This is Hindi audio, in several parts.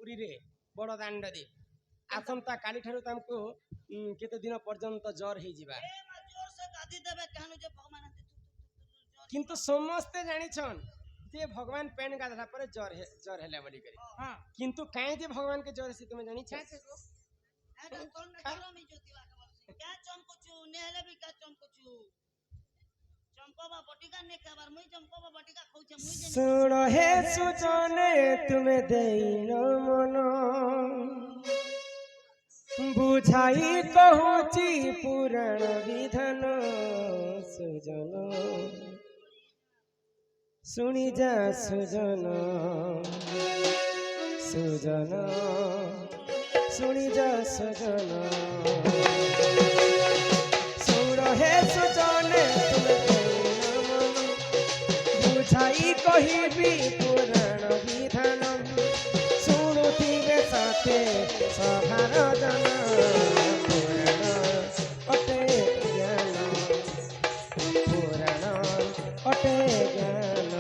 ପୁରୀରେ ବଡ଼ ଦାଣ୍ଡରେ ଆସନ୍ତା କାଲି ଠାରୁ ତାଙ୍କୁ କେତେ ଦିନ ପର୍ଯ୍ୟନ୍ତ ଜ୍ୱର ହେଇଯିବା କିନ୍ତୁ ସମସ୍ତେ ଜାଣିଛନ୍ ଯେ ଭଗବାନ ପେନ୍ ଗାଧଲା ପରେ ଜ୍ୱର ହେଲା ବୋଲି କରି କିନ୍ତୁ କାହିଁ ଯେ ଭଗବାନ କେ ଜ୍ୱର ସେ ତୁମେ ଜାଣିଛ सुन हे सुजने तुमे देन मन बुझाई कहूची पुराण विधान सुजन सुनी जा सुजन सुजन सुनी जा सुजन सुन हे सुजने बुझाई कहिबी पुराण विधान शुणुथिबे साथे सभार जन पुराण अटे ज्ञान पुराण अटे ज्ञान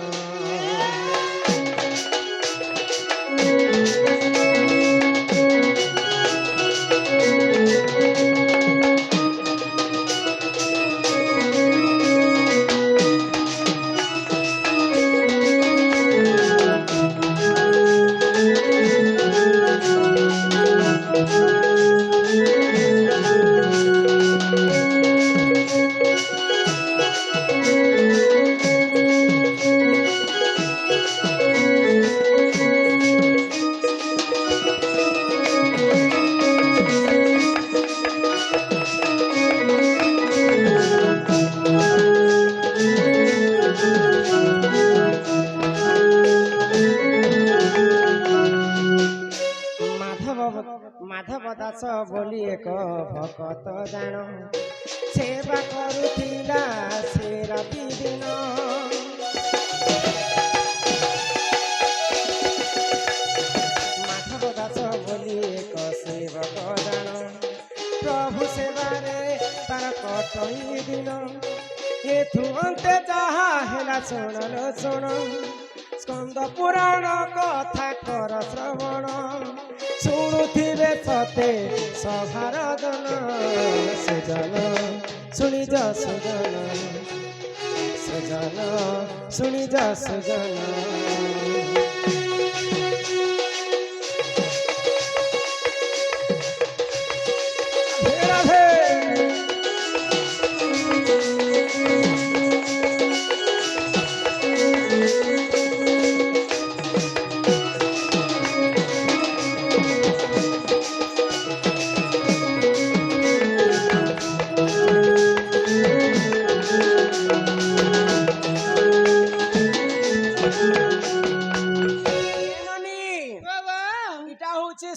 माधव दास बोली एक भकत जान सेवा करुथिला से राति दिन माधव दास बोली एक सेवक जान प्रभु सेवारे तार कटई दिन एथु अंते जहा हेला सुनलो सुन स्कंद पुराण कथा कर श्रवण शुणुथिबे सते सभार जन सुजन शुणी जा सुजन सुजन शुणी जा सुजन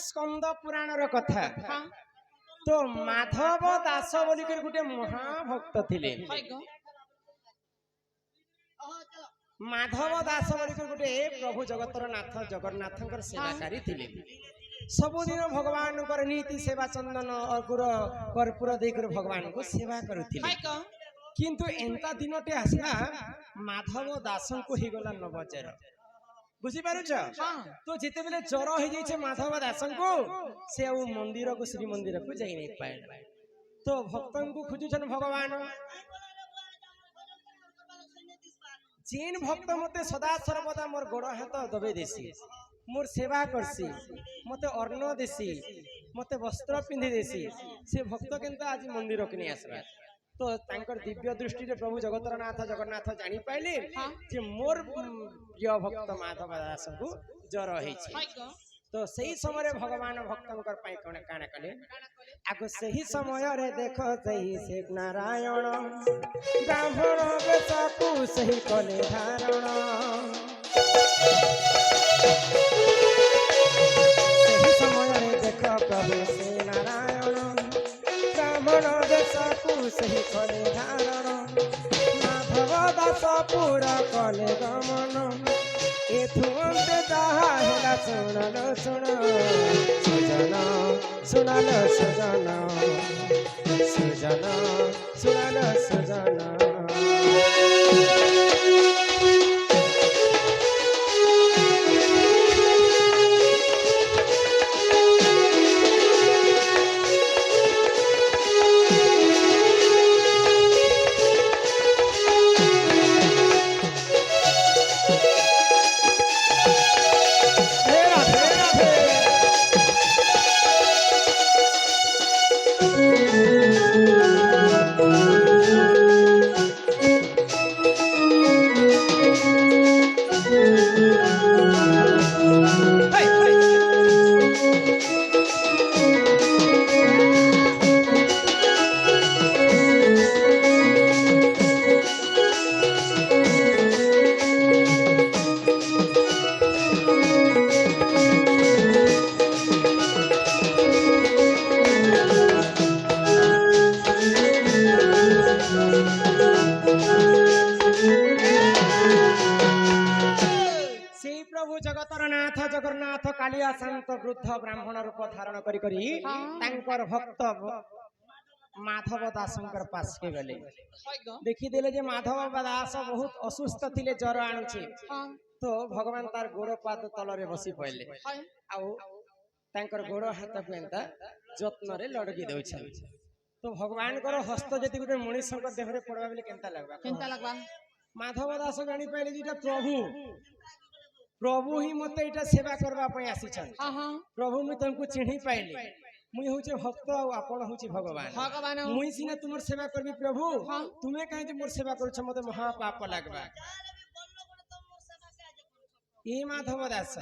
स्कंद पुराण कथा तो माधव दास बोली गोटे महाभक्त थिले माधव दास बोली गोटे प्रभु जगतर नाथ जगन्नाथ सेवाकारी थिले सबुदिन भगवान नीति सेवा चंदन अगुर कर्पूर देकर भगवान को सेवा करुथिले किंतु एंता दिनटे आसला माधव दास को ही गला नवचर बुझी पारुछ तो जिते बेले ज्वर हो जाइए माधव दास को से मंदिर को श्री मंदिर को जाई नहीं पाए तो भक्तन को खोजुछन भगवान जेन भक्त मते सदा सर्वदा मोर गोड़ हाथ दबे देसी मोर सेवा करसी मते अन्न देसी मते वस्त्र पिंधि देसी से भक्त केनता आज मंदिर को नहीं आसबा तो तांकर दिव्य दृष्टि रे प्रभु जगतर नाथ जगन्नाथ जानी पाइले जे मोर प्रिय भक्त माधव दास को ज्वर होइछि तो सही समय भगवान भक्तंकर पाई कोन काना कले आगो सही समय रे देखो सही से नारायण ब्राह्मण बेसकु सही कले धारण सही समय रे देखो प्रभु से नारायण ब्राह्मण बेसकु सही कले धारण माधव दास पूरा कले गमन एथु अंते जहा हेला सुनलो सुन सुजन सुनलो सुजन सुजन सुनलो सुजन କାଳିଆ ଶାନ୍ତ ବୃଦ୍ଧ ବ୍ରାହ୍ମଣ ରୂପ ଧାରଣ କରି ତାଙ୍କର ଭକ୍ତ माधव दासंकर पास के गले देखिदेले जे माधव दास बहुत असुस्थ थिले ज्वर आणुचे तो भगवान तार गोड़ पाद तलरे बसी पड़े आउ तांकर गोड़ हाथ को एंता जत्न रे लड़की देउछन तो भगवान कर हस्त जति गुटे मनुष्य को देहरे पड़वा बेले केनता लगबा माधव दास जानि पाइले जेटा प्रभु प्रभु ही मते एटा सेवा करबा पय आसीछन प्रभु मु तंकु चिन्हि पाइली मुई होचे भक्त आ आपण होचे भगवान मुई सिना तुमर सेवा करबी प्रभु तुमे काहे जे मोर सेवा करछ मते महा पाप लागबा ए माधव दास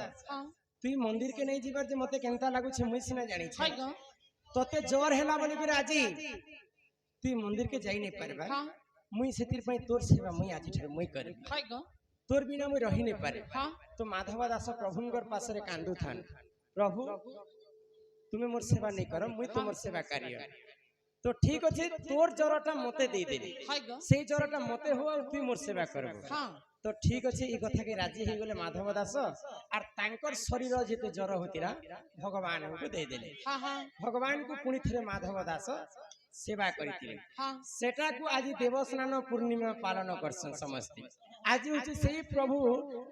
तुई मंदिर के नहीं जीवार जे मते केनता लागु छे मुई सिना जानि छै तते जोर हेला बोली फिर आजी तुई मंदिर के जाई नहीं परबा मुई सेतिर पई तोर सेवा मुई आजी ठरे मुई करबी तोर बिना मुई रही नहीं पारे तो माधव दास प्रभुंगर पासरे कांदु थान प्रभु तुम्हें मोर सेवा नहीं करो मुई तुमर सेवा कार्य तो ठीक अच्छे तोर जरटा मते दे दे से जरटा मते हो तु मोर सेवा करबो तो ठीक अच्छे ई कथा के राजी हे गेले माधव दास आर तांकर शरीर जेते जर होतिरा भगवान को दे देले भगवान को पुनी थरे माधव दास सेवा करितिले सेटा को आज देवस्नान पूर्णिमा पालन करसन समस्ते आज होची सेही प्रभु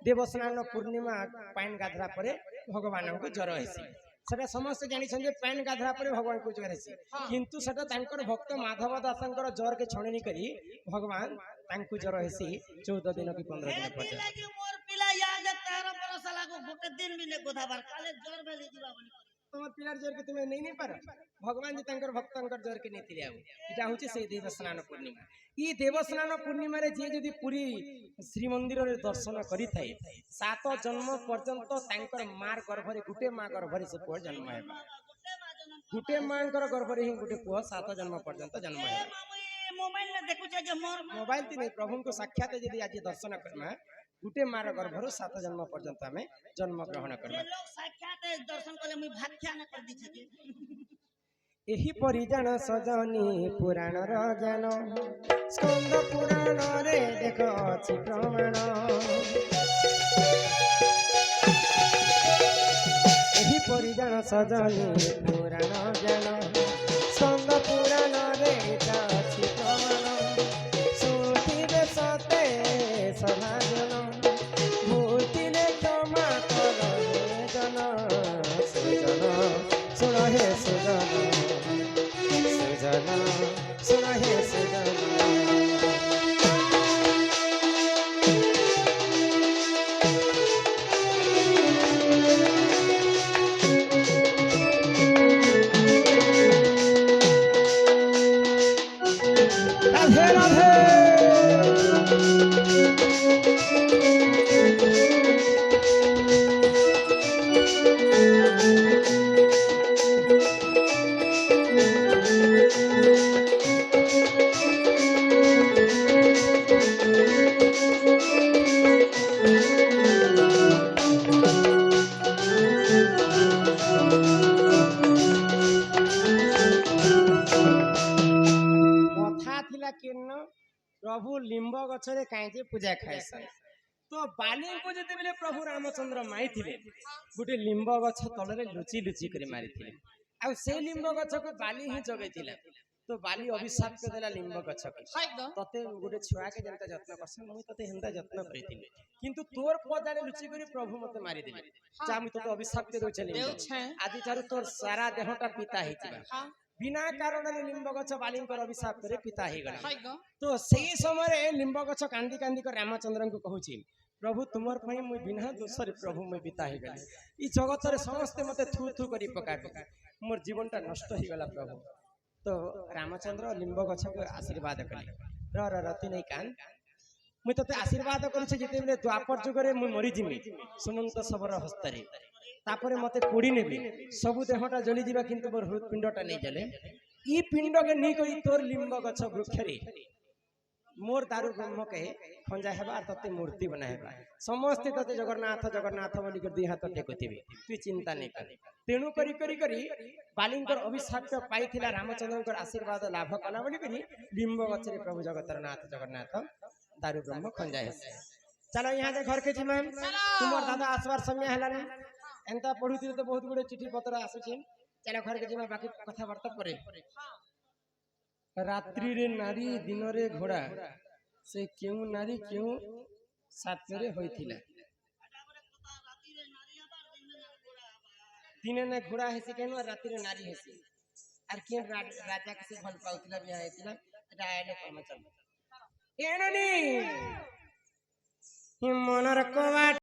देवस्नान पूर्णिमा पाइन गाधरा परे भगवान को जर हेसी सेटा समस्त जानि जे पैन गाधरा पर भगवान को जर हेसी किंतु सेटा तांकर भक्त माधव दासंकर जर के छणनी करी भगवान तांकु जर हेसी 14 दिन की 15 दिन पर्यंत मोर पिला याद 13 बरस लागो गोटे दिन भी ने गोधाबार काले जर बेले जीवा बोली तोमर पिलार जर के तुमे नहीं पार भगवान जी तांकर भक्तंकर जर के नेतिले आउ इटा होची से देवस्नान पूर्णिमा ई देवस्नान पूर्णिमा रे जे जदी पूरी श्री मंदिर रे दर्शन करी थाए 7 जन्म पर्यंत तांकर मार गर्भ रे गुटे मा गर्भ रे से पुआ जन्म हेबा गुटे मांकर गर्भ रे ही गुटे पुआ 7 जन्म पर्यंत जन्म हेबा मोबाइल में देखु जे मोर मोबाइल ती नहीं प्रभु को साक्षात जदी आज दर्शन करमा गुटे मार गर्भ रो 7 जन्म पर्यंत हमें जन्म ग्रहण करबा लोग साक्षात दर्शन करे मुई भाख्या न कर दी छथि एही परिजान सजनी पुराण र ज्ञान स्कंद पुराण रे देख अछि प्रमाण एही परिजान सजनी पुराण ज्ञान स्कंद पुराण रे देख अछि प्रमाण सुतिबे सते सभाजन भूतिले क्षमा कर जन सुजन सुन हे सुजन सुना है सजना राधे राधे प्रभु लिंब गछरे काहे पूजा खाइसन तो बाली को जते बेले प्रभु रामचंद्र माई थिले गुटे लिंब गछ तलरे लुची लुची करे मारी थिले आ से लिंब गछ को बाली ही जगै थिला तो बाली अभिशाप के देला लिंब गछ को तते गुटे छुआ के जनता जत्न करसन मुई तते हेंदा जत्न करिथिले किंतु तोर पदारे लुची करी प्रभु मते मारी देले जा मुई तते अभिशाप के दोछ लिंब आदि चारु तोर सारा देहटा पिता हितिबा बिना कारण लिंब गछ बालींकर अभिशाप करे पिता ही गला तो सही समय लिंब गछ कांदी कांदी कर रामचंद्र को कहूची प्रभु तुमर पई मुई बिना दोषरे प्रभु मुई पिता ही गले ई जगत रे समस्त मते थू थू करी पकाबे मोर जीवनटा नष्ट ही गला प्रभु तो रामचंद्र लिंब गछ को आशीर्वाद कले रति नहीं कान मुई तते आशीर्वाद करूछ जेते बेले द्वापर जुग रे मुई मरि जिमि सुमंत सबर हस्तरे तापरे मते पोड़ी नेबे सबु देहटा जली जीवा किंतु मोर हृदपिंडटा नहीं जले ई पिंड के नी करी तोर लिंब गछ वृक्ष रे मोर दारू ब्रह्म के खंजा हेबा और तते मूर्ति बना हेबा समस्त तते जगन्नाथ जगन्नाथ बोली कर दी हाथ टेकुथिबे तू चिंता नहीं कर तेणु करी करी करी बालिंकर अभिशाप पाइथिला रामचंद्रकर आशीर्वाद लाभ कला बोली करी लिंब गछ रे प्रभु जगतर नाथ जगन्नाथ दारू ब्रह्म खंजा हेसे चलो यहाँ दे घर के जिमे तुमर दादा आसवार समय हलानी ଏନ୍ତା ପଢୁଥିଲି ତ ବହୁତ ଗୁଡେ ଚିଠି ପତ୍ର ଆସୁଛି ଚାଲ ଘରକେ ଯିବା ବାକି କଥାବାର୍ତ୍ତା ପରେ ରାତ୍ରିରେ ନାରୀ ଦିନରେ ଘୋଡ଼ା ସେ କେଉଁ ନାରୀ କେଉଁ ସାଥରେ ହୋଇଥିଲା ଦିନେ ନା ଘୋଡ଼ା ହେସି କେନ ରାତିରେ ନାରୀ ହେସି আর কেন রাজা কাছে ভাল পাউଥିଲା বিয়া ହେଇଥିଲା এটা আইলে কর্মচারী এননি মনর কবাট